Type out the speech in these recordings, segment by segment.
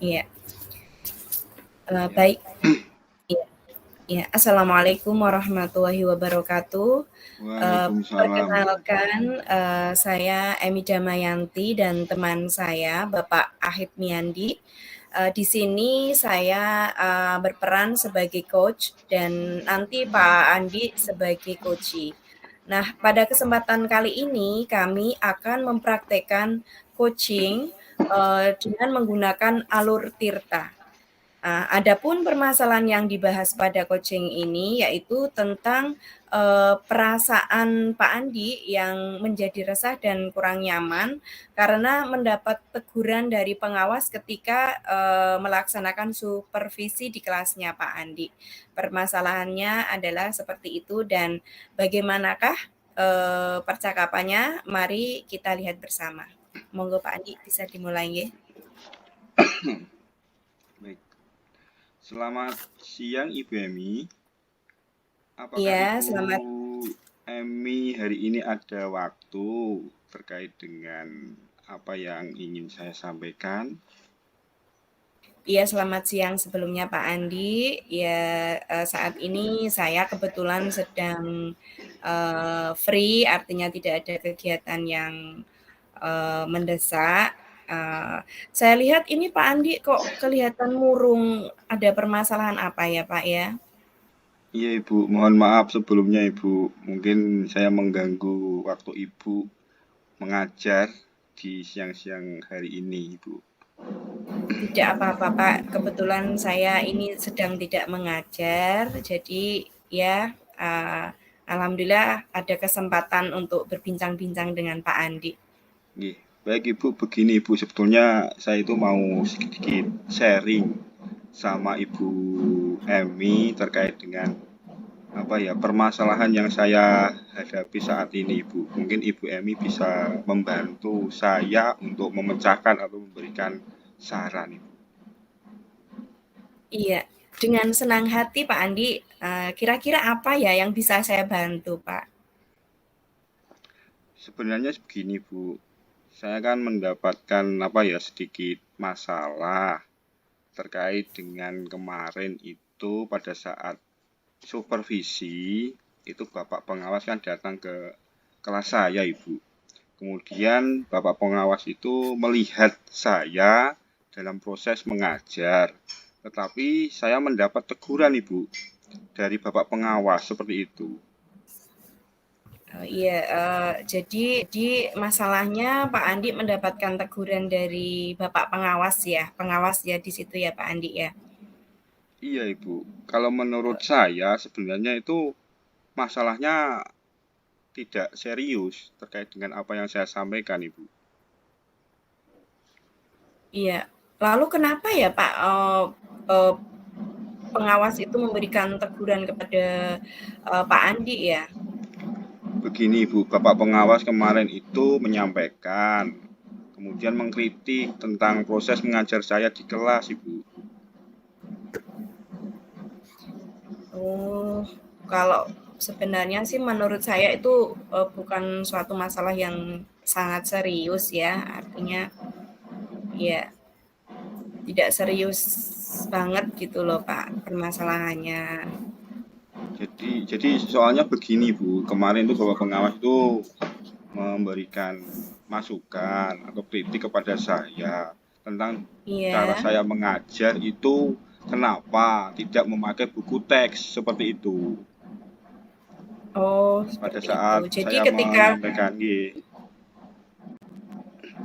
Iya, Ya, baik. Iya iya. Assalamualaikum warahmatullahi wabarakatuh. Waalaikumsalam. Perkenalkan, saya Emi Damayanti dan teman saya Bapak Ahid Miandi. Di sini saya, berperan sebagai coach dan nanti Pak Andi sebagai coachee. Nah, pada kesempatan kali ini kami akan mempraktekkan coaching, dengan menggunakan alur tirta. Adapun permasalahan yang dibahas pada coaching ini yaitu tentang, perasaan Pak Andi yang menjadi resah dan kurang nyaman karena mendapat teguran dari pengawas ketika, melaksanakan supervisi di kelasnya Pak Andi. Permasalahannya adalah seperti itu dan bagaimanakah, percakapannya? Mari kita lihat bersama. Monggo Pak Andi bisa dimulai nggih. Baik. Selamat siang Ibu Emi. Apakah Iya, Ibu selamat. Emi hari ini ada waktu terkait dengan apa yang ingin saya sampaikan? Iya, selamat siang sebelumnya Pak Andi. Ya, saat ini saya kebetulan sedang, free, artinya tidak ada kegiatan yang, mendesak. Eee, saya lihat ini Pak Andi kok kelihatan murung, ada permasalahan apa ya, Pak, ya? Iya Ibu, mohon maaf sebelumnya Ibu. Mungkin saya mengganggu waktu Ibu mengajar di siang-siang hari ini Ibu. Tidak apa-apa, Pak, kebetulan saya ini sedang tidak mengajar, jadi ya, alhamdulillah ada kesempatan untuk berbincang-bincang dengan Pak Andi. Nggih. Baik Ibu, begini Ibu, sebetulnya saya itu mau sedikit sharing sama Ibu Emi terkait dengan apa ya permasalahan yang saya hadapi saat ini Ibu. Mungkin Ibu Emi bisa membantu saya untuk memecahkan atau memberikan saran Ibu. Iya, dengan senang hati Pak Andi, kira-kira apa ya yang bisa saya bantu, Pak? Sebenarnya begini Bu, saya kan mendapatkan apa ya sedikit masalah terkait dengan kemarin itu pada saat supervisi itu Bapak pengawas kan datang ke kelas saya Ibu. Kemudian Bapak pengawas itu melihat saya dalam proses mengajar. Tetapi saya mendapat teguran Ibu dari Bapak pengawas seperti itu. Iya, jadi masalahnya Pak Andi mendapatkan teguran dari Bapak pengawas ya di situ ya Pak Andi ya? Iya Ibu, kalau menurut saya sebenarnya itu masalahnya tidak serius terkait dengan apa yang saya sampaikan Ibu. Iya, lalu kenapa ya Pak, eee, pengawas itu memberikan teguran kepada, Pak Andi ya? Begini Ibu, Bapak pengawas kemarin itu menyampaikan, kemudian mengkritik tentang proses mengajar saya di kelas Ibu. Oh, kalau sebenarnya sih menurut saya itu, bukan suatu masalah yang sangat serius ya, artinya ya tidak serius banget gitu loh Pak permasalahannya. Jadi soalnya begini Bu, kemarin itu Bapak pengawas itu memberikan masukan atau kritik kepada saya tentang cara Iya, saya mengajar itu kenapa tidak memakai buku teks seperti itu. oh Pada seperti itu. saat Jadi saya ketika menyampaikan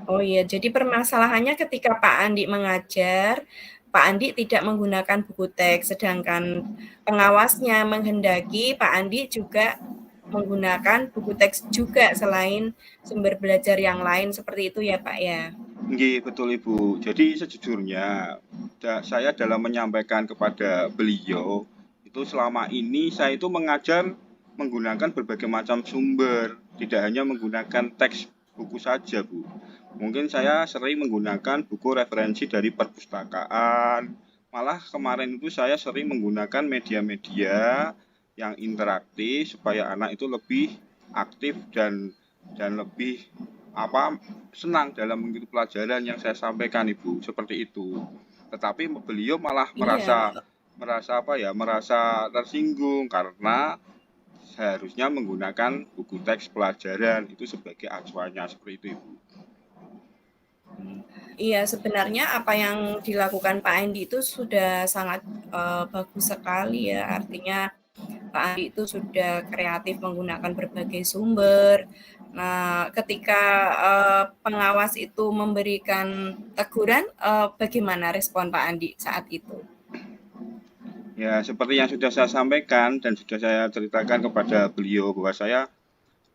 oh iya, jadi permasalahannya ketika Pak Andi mengajar, Pak Andi tidak menggunakan buku teks, sedangkan pengawasnya menghendaki Pak Andi juga menggunakan buku teks juga selain sumber belajar yang lain, seperti itu ya, Pak, ya? nggih, betul Ibu. Jadi sejujurnya saya dalam menyampaikan kepada beliau itu selama ini saya itu mengajar menggunakan berbagai macam sumber, tidak hanya menggunakan teks buku saja, Bu. Mungkin saya sering menggunakan buku referensi dari perpustakaan. Malah kemarin itu saya sering menggunakan media-media yang interaktif supaya anak itu lebih aktif dan lebih apa senang dalam mengikuti pelajaran yang saya sampaikan Ibu, seperti itu. tetapi beliau malah merasa Iya. merasa tersinggung karena seharusnya menggunakan buku teks pelajaran itu sebagai acuannya seperti itu, Ibu. Iya, sebenarnya apa yang dilakukan Pak Andi itu sudah sangat bagus sekali ya. Artinya Pak Andi itu sudah kreatif menggunakan berbagai sumber. Nah, ketika pengawas itu memberikan teguran, bagaimana respon Pak Andi saat itu? Ya, seperti yang sudah saya sampaikan dan sudah saya ceritakan kepada beliau bahwa saya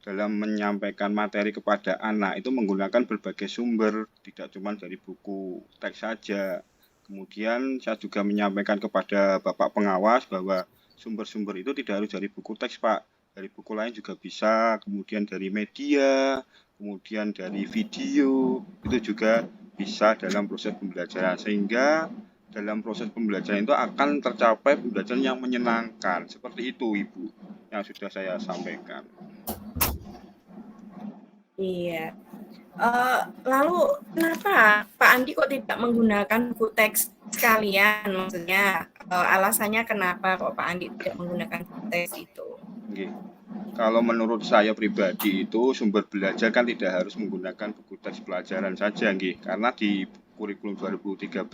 dalam menyampaikan materi kepada anak itu menggunakan berbagai sumber, tidak cuma dari buku teks saja. Kemudian saya juga menyampaikan kepada Bapak pengawas bahwa sumber-sumber itu tidak harus dari buku teks, Pak. Dari buku lain juga bisa, kemudian dari media, kemudian dari video, itu juga bisa dalam proses pembelajaran. Sehingga dalam proses pembelajaran itu akan tercapai pembelajaran yang menyenangkan. Seperti itu, Ibu, yang sudah saya sampaikan. Iya. Lalu kenapa Pak Andi kok tidak menggunakan buku teks sekalian? Maksudnya alasannya kenapa kok Pak Andi tidak menggunakan buku teks itu? Oke. Kalau menurut saya pribadi itu sumber belajar kan tidak harus menggunakan buku teks pelajaran saja, nggih. Karena di kurikulum 2013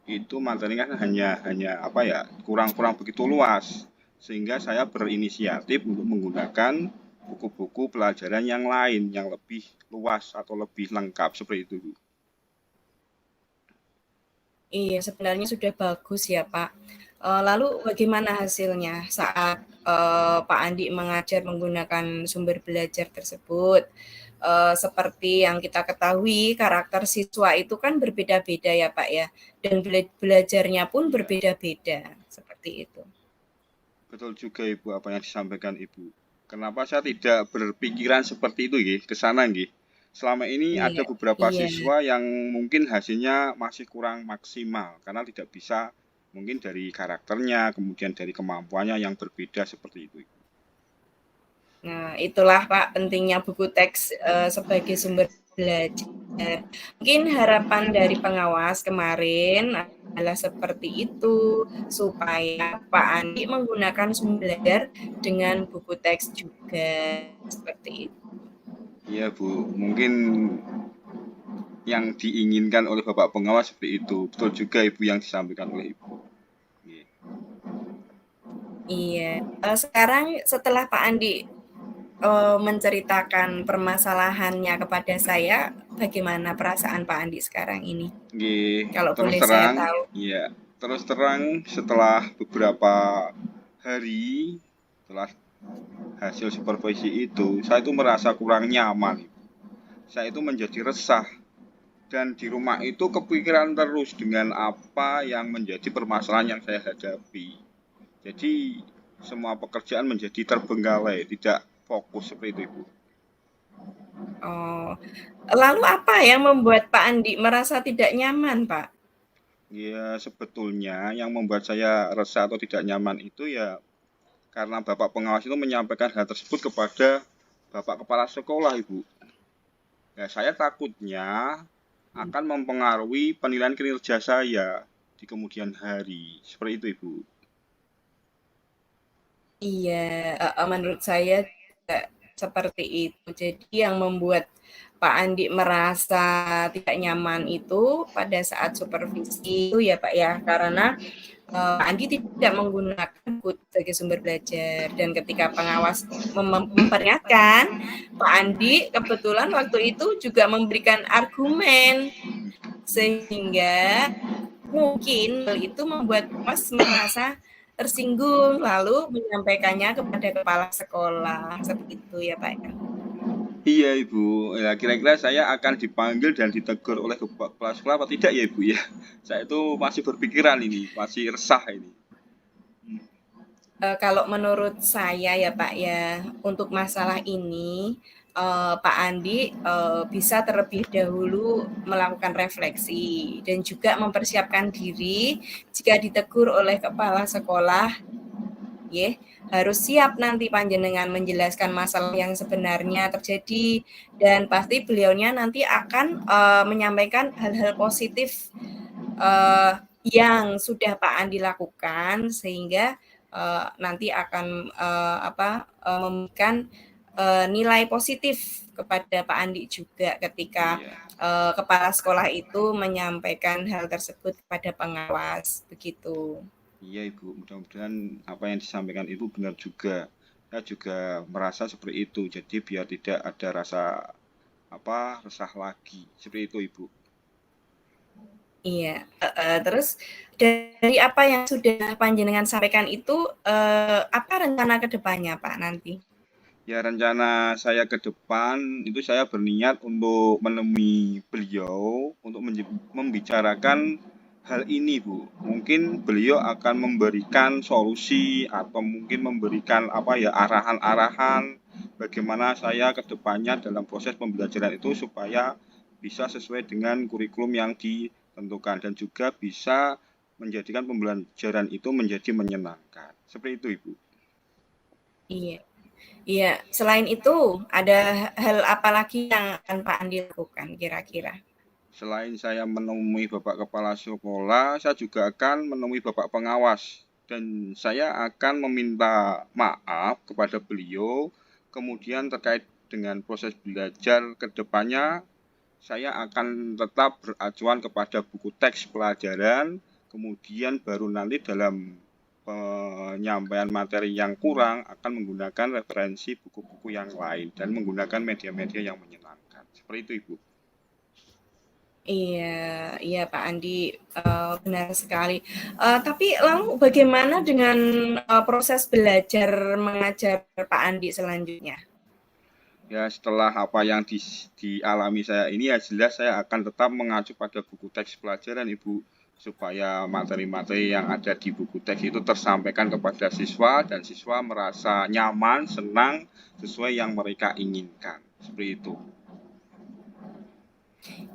itu materinya kan hanya apa ya, kurang begitu luas. Sehingga saya berinisiatif untuk menggunakan buku-buku pelajaran yang lain yang lebih luas atau lebih lengkap seperti itu, Bu. Iya, sebenarnya sudah bagus ya Pak. Lalu bagaimana hasilnya saat Pak Andi mengajar menggunakan sumber belajar tersebut? Seperti yang kita ketahui, karakter siswa itu kan berbeda-beda ya Pak ya, dan belajarnya pun berbeda-beda, seperti itu. Betul juga Ibu apa yang disampaikan Ibu. Kenapa saya tidak berpikiran seperti itu nggih, ke sana nggih. Selama ini ada Iya, beberapa iya. siswa yang mungkin hasilnya masih kurang maksimal karena tidak bisa mungkin dari karakternya, kemudian dari kemampuannya yang berbeda seperti itu. Nah, itulah Pak pentingnya buku teks sebagai sumber belajar. Mungkin harapan dari pengawas kemarin adalah seperti itu, supaya Pak Andi menggunakan sumber belajar dengan buku teks juga, seperti itu. Iya Bu, mungkin yang diinginkan oleh Bapak pengawas seperti itu. Betul juga Ibu yang disampaikan oleh Ibu. Iya. Iya, sekarang setelah Pak Andi menceritakan permasalahannya kepada saya, bagaimana perasaan Pak Andi sekarang ini? Nggih, Kalau terus boleh saya terang, tahu. ya, terus terang setelah beberapa hari setelah hasil supervisi itu, saya itu merasa kurang nyaman. Saya itu menjadi resah dan di rumah itu kepikiran terus dengan apa yang menjadi permasalahan yang saya hadapi. Jadi semua pekerjaan menjadi terbengkalai, tidak fokus seperti itu, Ibu. Oh, lalu apa yang membuat Pak Andi merasa tidak nyaman, Pak? Ya, sebetulnya yang membuat saya resah atau tidak nyaman itu ya karena Bapak pengawas itu menyampaikan hal tersebut kepada Bapak kepala sekolah, Ibu. Ya, saya takutnya akan mempengaruhi penilaian kinerja saya di kemudian hari. Seperti itu, Ibu. Iya, menurut saya juga seperti itu. Jadi yang membuat Pak Andi merasa tidak nyaman itu pada saat supervisi itu ya Pak ya, karena Pak Andi tidak menggunakan buku sebagai sumber belajar dan ketika pengawas memperingatkan, Pak Andi kebetulan waktu itu juga memberikan argumen sehingga mungkin hal itu membuat Mas merasa tersinggung lalu menyampaikannya kepada kepala sekolah seperti itu ya Pak ya. Iya, Ibu. Ya, kira-kira saya akan dipanggil dan ditegur oleh kepala sekolah apa tidak ya, Ibu ya? Saya itu masih berpikiran ini, masih resah ini. Kalau menurut saya ya Pak ya, untuk masalah ini Pak Andi bisa terlebih dahulu melakukan refleksi dan juga mempersiapkan diri jika ditegur oleh kepala sekolah, ya harus siap nanti panjenengan menjelaskan masalah yang sebenarnya terjadi dan pasti beliaunya nanti akan menyampaikan hal-hal positif eee, yang sudah Pak Andi lakukan sehingga, nanti akan, memberikan, nilai positif kepada Pak Andi juga ketika, Iya. kepala sekolah itu menyampaikan hal tersebut kepada pengawas, begitu. Iya Ibu, mudah-mudahan apa yang disampaikan Ibu benar juga. Saya juga merasa seperti itu. Jadi biar tidak ada rasa resah lagi. Seperti itu Ibu. Iya, terus dari apa yang sudah panjenengan sampaikan itu, apa rencana ke depannya Pak nanti? Ya rencana saya ke depan itu saya berniat untuk menemui beliau untuk membicarakan hal ini Bu. Mungkin beliau akan memberikan solusi atau mungkin memberikan arahan-arahan bagaimana saya ke depannya dalam proses pembelajaran itu supaya bisa sesuai dengan kurikulum yang ditentukan dan juga bisa menjadikan pembelajaran itu menjadi menyenangkan. Seperti itu Ibu. Iya. Iya, selain itu ada hal apa lagi yang akan Pak Andi lakukan kira-kira? Selain saya menemui Bapak Kepala Sekolah, saya juga akan menemui Bapak Pengawas. Dan saya akan meminta maaf kepada beliau. Kemudian terkait dengan proses belajar ke depannya, saya akan tetap beracuan kepada buku teks pelajaran. Kemudian baru nanti dalam penyampaian materi yang kurang akan menggunakan referensi buku-buku yang lain dan menggunakan media-media yang menyenangkan. Seperti itu, Ibu. Iya, iya Pak Andi, benar sekali. Tapi lalu bagaimana dengan, proses belajar mengajar Pak Andi selanjutnya? Ya setelah apa yang dialami saya ini ya jelas saya akan tetap mengacu pada buku teks pelajaran Ibu supaya materi-materi yang ada di buku teks itu tersampaikan kepada siswa dan siswa merasa nyaman, senang sesuai yang mereka inginkan. Seperti itu.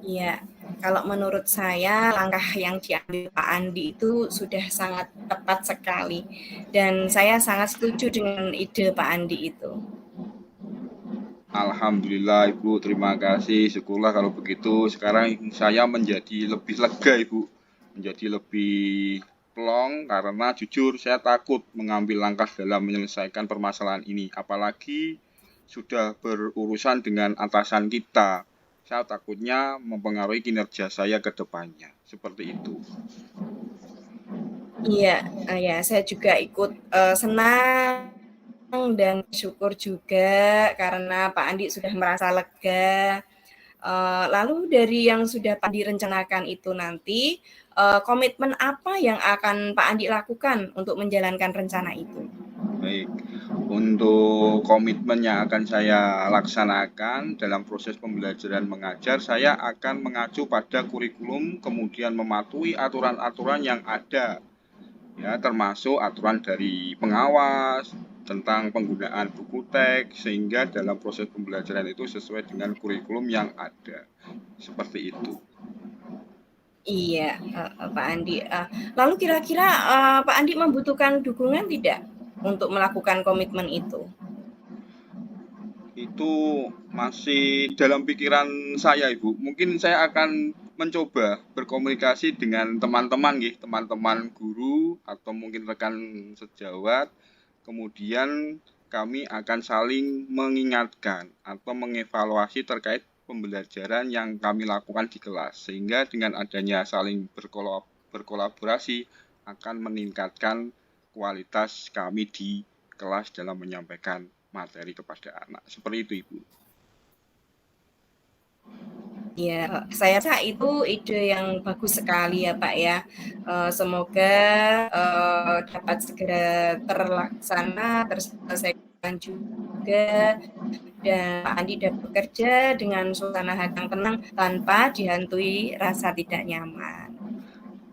Iya, kalau menurut saya langkah yang diambil Pak Andi itu sudah sangat tepat sekali dan saya sangat setuju dengan ide Pak Andi itu. Alhamdulillah Ibu, terima kasih. Syukurlah kalau begitu. Sekarang saya menjadi lebih lega Ibu, menjadi lebih plong karena jujur saya takut mengambil langkah dalam menyelesaikan permasalahan ini. Apalagi sudah berurusan dengan atasan kita. Saya takutnya mempengaruhi kinerja saya ke depannya. Seperti itu. Iya, ya saya juga ikut, senang dan bersyukur juga karena Pak Andi sudah merasa lega. Lalu dari yang sudah Pak Andi rencanakan itu nanti, komitmen apa yang akan Pak Andi lakukan untuk menjalankan rencana itu? Baik, untuk komitmen yang akan saya laksanakan dalam proses pembelajaran mengajar, saya akan mengacu pada kurikulum, kemudian mematuhi aturan-aturan yang ada, ya, termasuk aturan dari pengawas tentang penggunaan buku teks, sehingga dalam proses pembelajaran itu sesuai dengan kurikulum yang ada. Seperti itu. Iya, Pak Andi. Lalu kira-kira, Pak Andi membutuhkan dukungan tidak untuk melakukan komitmen itu? Itu masih dalam pikiran saya Ibu. Mungkin saya akan mencoba berkomunikasi dengan teman-teman teman-teman guru atau mungkin rekan sejawat. Kemudian kami akan saling mengingatkan atau mengevaluasi terkait pembelajaran yang kami lakukan di kelas. Sehingga dengan adanya saling berkolaborasi akan meningkatkan kualitas kami di kelas dalam menyampaikan materi kepada anak. Seperti itu, Ibu. Ya, saya rasa itu ide yang bagus sekali ya Pak ya. Semoga dapat segera terlaksana, terselesaikan juga, dan Pak Andi dapat bekerja dengan suasana hati yang tenang tanpa dihantui rasa tidak nyaman.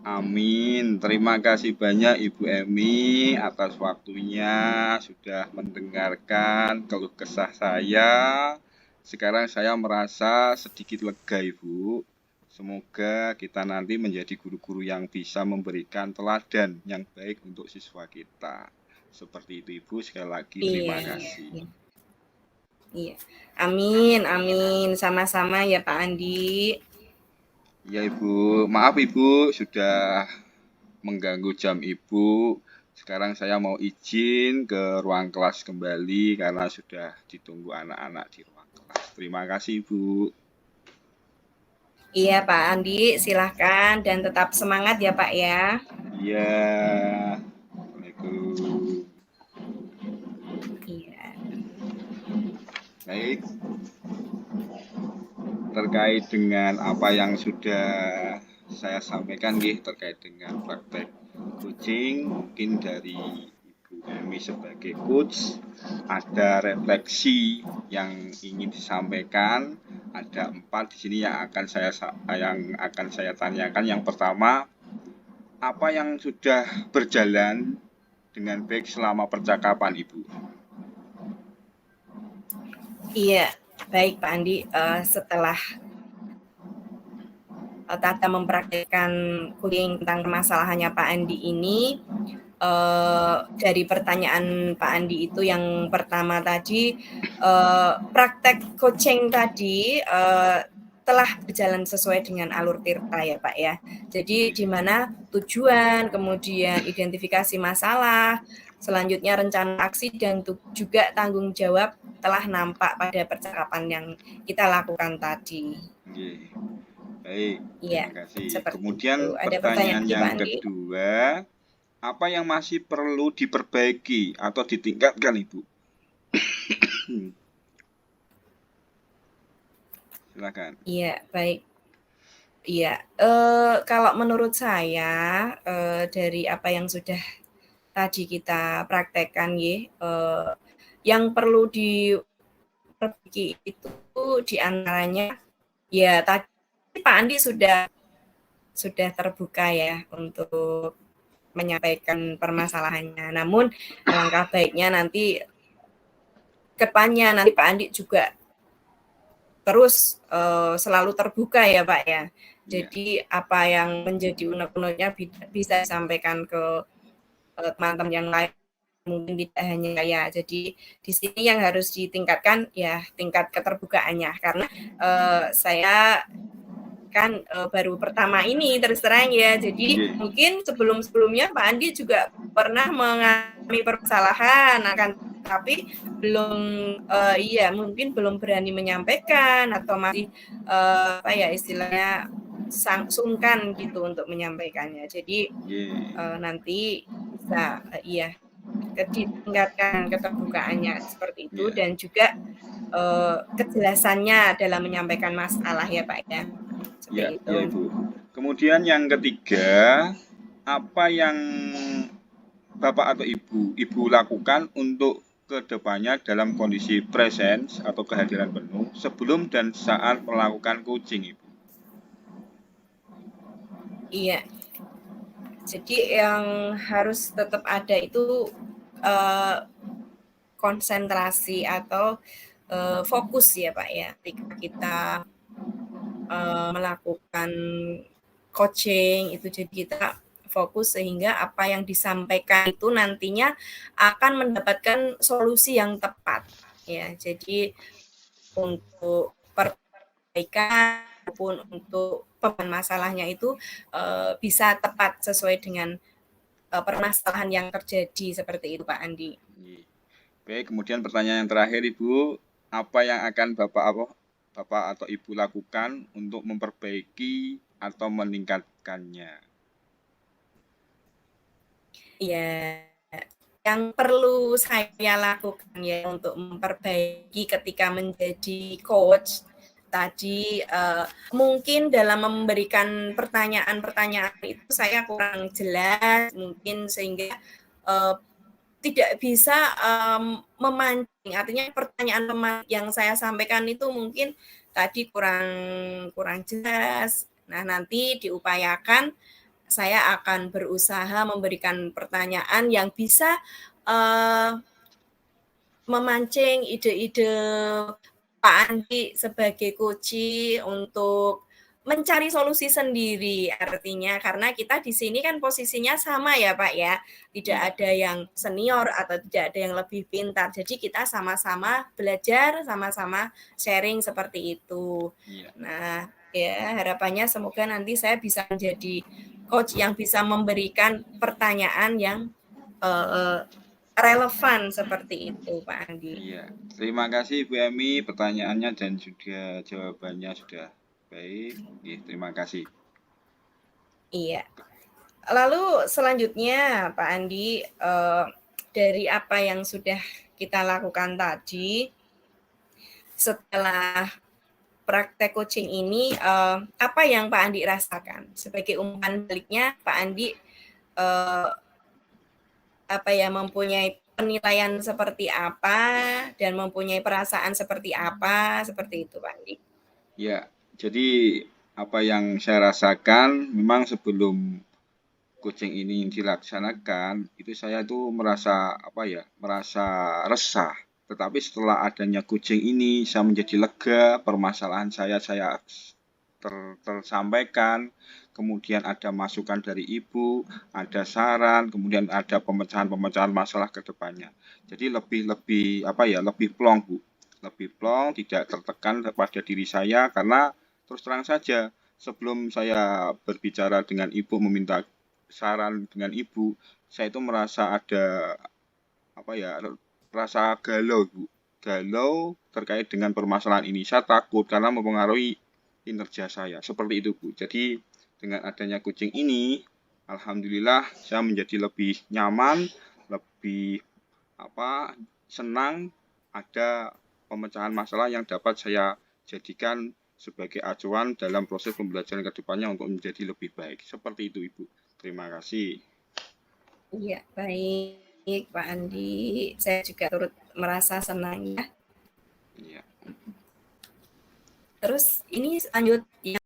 Amin. Terima kasih banyak Ibu Emi atas waktunya sudah mendengarkan keluh kesah saya. Sekarang saya merasa sedikit lega Ibu. Semoga kita nanti menjadi guru-guru yang bisa memberikan teladan yang baik untuk siswa kita. Seperti itu Ibu, sekali lagi terima Iya, iya, kasih. iya. Iya. Amin, amin. Sama-sama ya Pak Andi. Ya Ibu, maaf Ibu sudah mengganggu jam Ibu. Sekarang saya mau izin ke ruang kelas kembali karena sudah ditunggu anak-anak di ruang kelas. Terima kasih Ibu. Iya Pak Andi, silahkan dan tetap semangat ya Pak ya. Iya. Assalamualaikum. Iya. Baik, terkait dengan apa yang sudah saya sampaikan terkait dengan praktek coaching, mungkin dari Ibu Emi sebagai coach ada refleksi yang ingin disampaikan. Ada 4 di sini yang akan saya tanyakan. Yang pertama, apa yang sudah berjalan dengan baik selama percakapan Ibu? Iya, baik Pak Andi, setelah Tata mempraktikkan coaching tentang permasalahannya Pak Andi ini, dari pertanyaan Pak Andi itu yang pertama tadi, praktek coaching tadi telah berjalan sesuai dengan alur tirta ya Pak ya. Jadi di mana tujuan, kemudian identifikasi masalah, selanjutnya rencana aksi dan juga tanggung jawab telah nampak pada percakapan yang kita lakukan tadi. Oke. Baik, Iya, terima kasih. seperti itu. Kemudian Ada pertanyaan pertanyaan lagi yang Pak Andi? kedua, apa yang masih perlu diperbaiki atau ditingkatkan Ibu? Silakan. Iya, baik. Iya, kalau menurut saya, dari apa yang sudah tadi kita praktekkan yang perlu diperbaiki itu di antaranya ya tadi Pak Andi sudah terbuka ya untuk menyampaikan permasalahannya. Namun alangkah baiknya nanti kedepannya nanti Pak Andi juga terus selalu terbuka ya Pak ya. Ya, Jadi apa yang menjadi unek-uneknya bisa disampaikan ke teman-teman yang lain, mungkin tidak hanya saya. Jadi di sini yang harus ditingkatkan ya tingkat keterbukaannya karena saya kan baru pertama ini terus terang ya. Jadi ya, mungkin sebelum-sebelumnya Pak Andi juga pernah mengalami permasalahan akan tapi belum iya mungkin belum berani menyampaikan atau masih apa ya istilahnya sungkan gitu untuk menyampaikannya. Jadi ya, nanti bisa iya ditingkatkan keterbukaannya seperti itu ya, dan juga kejelasannya dalam menyampaikan masalah ya Pak ya. ya, Seperti itu. ya Ibu. Kemudian yang ketiga, apa yang Bapak atau Ibu lakukan untuk kedepannya dalam kondisi presence atau kehadiran penuh sebelum dan saat melakukan coaching Ibu? Iya. Jadi yang harus tetap ada itu konsentrasi atau fokus ya Pak ya. Ketika kita melakukan coaching itu jadi kita fokus sehingga apa yang disampaikan itu nantinya akan mendapatkan solusi yang tepat ya. Jadi untuk perbaikan maupun untuk masalahnya itu bisa tepat sesuai dengan permasalahan yang terjadi seperti itu Pak Andi. Baik, kemudian pertanyaan yang terakhir Ibu, apa yang akan Bapak atau Ibu lakukan untuk memperbaiki atau meningkatkannya? Iya, yang perlu saya lakukan ya untuk memperbaiki ketika menjadi coach tadi mungkin dalam memberikan pertanyaan-pertanyaan itu saya kurang jelas mungkin sehingga tidak bisa memancing artinya pertanyaan yang saya sampaikan itu mungkin tadi kurang jelas. Nah, nanti diupayakan saya akan berusaha memberikan pertanyaan yang bisa memancing ide-ide Pak Andi sebagai coach untuk mencari solusi sendiri, artinya karena kita di sini kan posisinya sama ya Pak ya, tidak Iya, ada yang senior atau tidak ada yang lebih pintar. Jadi kita sama-sama belajar, sama-sama sharing seperti itu. iya. Nah, ya harapannya semoga nanti saya bisa menjadi coach yang bisa memberikan pertanyaan yang relevan seperti itu Pak Andi. Iya, terima kasih Bu Emi pertanyaannya dan juga jawabannya sudah baik. Oke, terima kasih. Iya. Lalu selanjutnya Pak Andi, dari apa yang sudah kita lakukan tadi, setelah praktek coaching ini, apa yang Pak Andi rasakan? Sebagai umpan baliknya, Pak Andi mempunyai penilaian seperti apa dan mempunyai perasaan seperti apa, seperti itu Pak Andi. Ya, jadi apa yang saya rasakan memang sebelum coaching ini dilaksanakan itu saya tuh merasa merasa resah. Tetapi setelah adanya coaching ini saya menjadi lega, permasalahan saya tersampaikan, kemudian ada masukan dari ibu, ada saran, kemudian ada pemecahan-pemecahan masalah ke depannya. Jadi lebih plong Bu, lebih plong, tidak tertekan pada diri saya karena terus terang saja sebelum saya berbicara dengan ibu meminta saran dengan ibu, saya itu merasa ada rasa galau Bu, galau terkait dengan permasalahan ini. Saya takut karena mempengaruhi kinerja saya. Seperti itu, Bu. Jadi dengan adanya coaching ini, alhamdulillah saya menjadi lebih nyaman, lebih senang ada pemecahan masalah yang dapat saya jadikan sebagai acuan dalam proses pembelajaran ke depannya untuk menjadi lebih baik. Seperti itu, Ibu. Terima kasih. Iya, baik Pak Andi. Saya juga turut merasa senang ya. Iya. Terus ini lanjut yang